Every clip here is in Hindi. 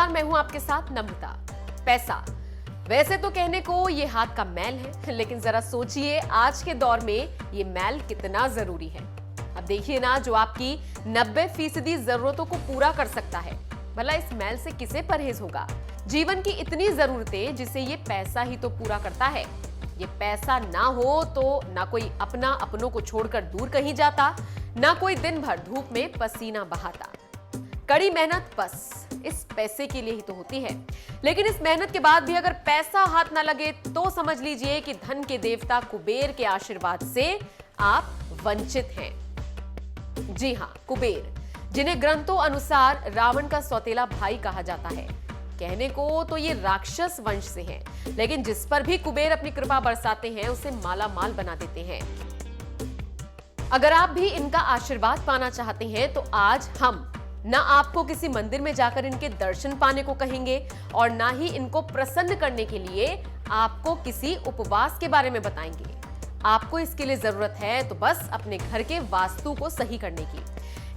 नमस्कार, मैं हूं आपके साथ नम्रता। पैसा वैसे तो कहने को ये हाथ का मैल है, लेकिन जरा सोचिए आज के दौर में ये मैल कितना जरूरी है। अब देखिए ना, जो आपकी 90% जरूरतों को पूरा कर सकता है, भला इस मैल से किसे परहेज होगा। जीवन की इतनी जरूरतें जिसे ये पैसा ही तो पूरा करता है। ये पैसा ना हो तो ना कोई अपनों को छोड़कर दूर कहीं जाता, ना कोई दिन भर धूप में पसीना बहाता। कड़ी मेहनत बस इस पैसे के लिए ही तो होती है, लेकिन इस मेहनत के बाद भी अगर पैसा हाथ ना लगे तो समझ लीजिए कि धन के देवता कुबेर के आशीर्वाद से आप वंचित हैं। जी हाँ, कुबेर, जिन्हें ग्रंथों अनुसार रावण का सौतेला भाई कहा जाता है। कहने को तो ये राक्षस वंश से हैं, लेकिन जिस पर भी कुबेर अपनी कृपा बरसाते हैं उसे माला माल बना देते हैं। अगर आप भी इनका आशीर्वाद पाना चाहते हैं तो आज हम ना आपको किसी मंदिर में जाकर इनके दर्शन पाने को कहेंगे और ना ही इनको प्रसन्न करने के लिए आपको किसी उपवास के बारे में बताएंगे। आपको इसके लिए जरूरत है तो बस अपने घर के वास्तु को सही करने की,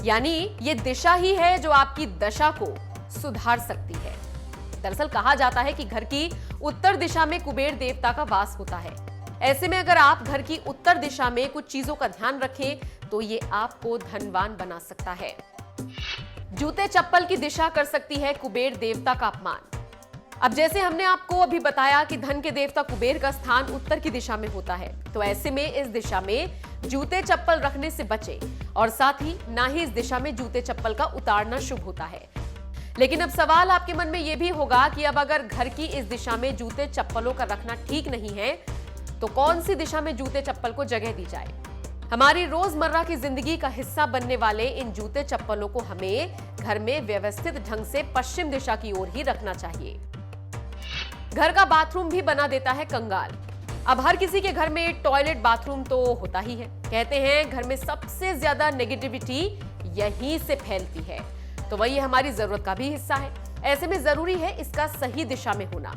यानी ये दिशा ही है जो आपकी दशा को सुधार सकती है। दरअसल कहा जाता है कि घर की उत्तर दिशा में कुबेर देवता का वास होता है। ऐसे में अगर आप घर की उत्तर दिशा में कुछ चीजों का ध्यान रखें तो ये आपको धनवान बना सकता है। जूते चप्पल की दिशा कर सकती है कुबेर देवता का अपमान। अब जैसे हमने आपको अभी बताया कि धन के देवता कुबेर का स्थान उत्तर की दिशा में होता है, तो ऐसे में इस दिशा में जूते चप्पल रखने से बचे और साथ ही ना ही इस दिशा में जूते चप्पल का उतारना शुभ होता है। लेकिन अब सवाल आपके मन में यह भी होगा कि अब अगर घर की इस दिशा में जूते चप्पलों का रखना ठीक नहीं है तो कौन सी दिशा में जूते चप्पल को जगह दी जाए। हमारी रोजमर्रा की जिंदगी का हिस्सा बनने वाले इन जूते चप्पलों को हमें घर में व्यवस्थित ढंग से पश्चिम दिशा की ओर ही रखना चाहिए। घर का बाथरूम भी बना देता है कंगाल। अब हर किसी के घर में टॉयलेट बाथरूम तो होता ही है। कहते हैं घर में सबसे ज्यादा नेगेटिविटी यहीं से फैलती है, तो वही हमारी जरूरत का भी हिस्सा है। ऐसे में जरूरी है इसका सही दिशा में होना।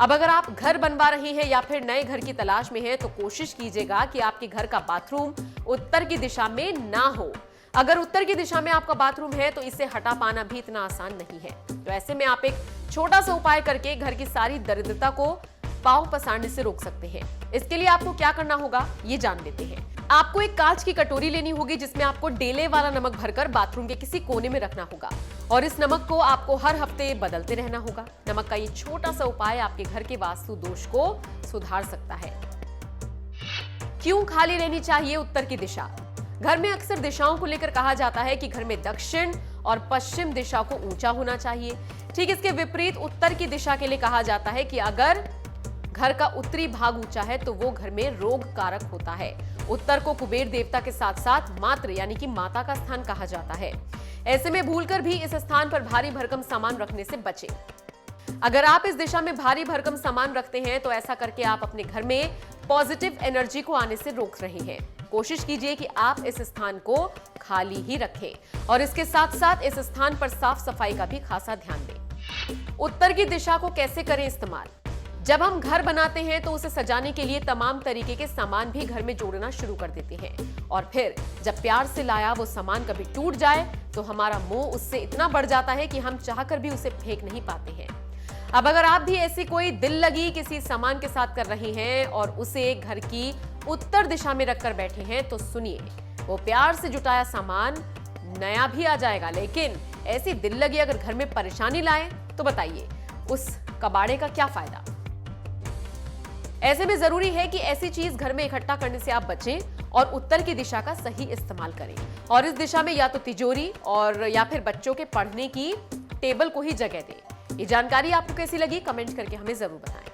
अब अगर आप घर बनवा रहे हैं या फिर नए घर की तलाश में हैं तो कोशिश कीजिएगा कि आपके घर का बाथरूम उत्तर की दिशा में ना हो। अगर उत्तर की दिशा में आपका बाथरूम है तो इसे हटा पाना भी इतना आसान नहीं है। तो ऐसे में आप एक छोटा सा उपाय करके घर की सारी दरिद्रता को पांव पसारने से रोक सकते हैं। इसके लिए आपको क्या करना होगा ये जान लेते हैं। आपको एक कांच की कटोरी लेनी होगी जिसमें आपको डेले वाला नमक भरकर बाथरूम के किसी कोने में रखना होगा और इस नमक को आपको हर हफ्ते बदलते रहना होगा। नमक का ये छोटा सा उपाय आपके घर के वास्तु दोष को सुधार सकता है। क्यों खाली रहनी चाहिए उत्तर की दिशा? घर में अक्सर दिशाओं को लेकर कहा जाता है कि घर में दक्षिण और पश्चिम दिशा को ऊंचा होना चाहिए। ठीक इसके विपरीत उत्तर की दिशा के लिए कहा जाता है कि अगर घर का उत्तरी भाग ऊंचा है तो वो घर में रोग कारक होता है। उत्तर को कुबेर देवता के साथ साथ मात्र यानी कि माता का स्थान कहा जाता है। ऐसे में भूलकर भी इस स्थान पर भारी भरकम सामान रखने से बचें। अगर आप इस दिशा में भारी भरकम सामान रखते हैं तो ऐसा करके आप अपने घर में पॉजिटिव एनर्जी को आने से रोक रहे हैं। कोशिश कीजिए कि आप इस स्थान को खाली ही रखें और इसके साथ साथ इस स्थान पर साफ सफाई का भी खासा ध्यान दें। उत्तर की दिशा को कैसे करें इस्तेमाल? जब हम घर बनाते हैं तो उसे सजाने के लिए तमाम तरीके के सामान भी घर में जोड़ना शुरू कर देते हैं और फिर जब प्यार से लाया वो सामान कभी टूट जाए तो हमारा मोह उससे इतना बढ़ जाता है कि हम चाहकर भी उसे फेंक नहीं पाते हैं। अब अगर आप भी ऐसी कोई दिल लगी किसी सामान के साथ कर रहे हैं और उसे घर की उत्तर दिशा में रखकर बैठे हैं तो सुनिए, वो प्यार से जुटाया सामान नया भी आ जाएगा, लेकिन ऐसी दिल लगी अगर घर में परेशानी लाए तो बताइए उस कबाड़े का क्या फायदा। ऐसे में जरूरी है कि ऐसी चीज घर में इकट्ठा करने से आप बचें और उत्तर की दिशा का सही इस्तेमाल करें और इस दिशा में या तो तिजोरी और या फिर बच्चों के पढ़ने की टेबल को ही जगह दें। ये जानकारी आपको कैसी लगी कमेंट करके हमें जरूर बताएं।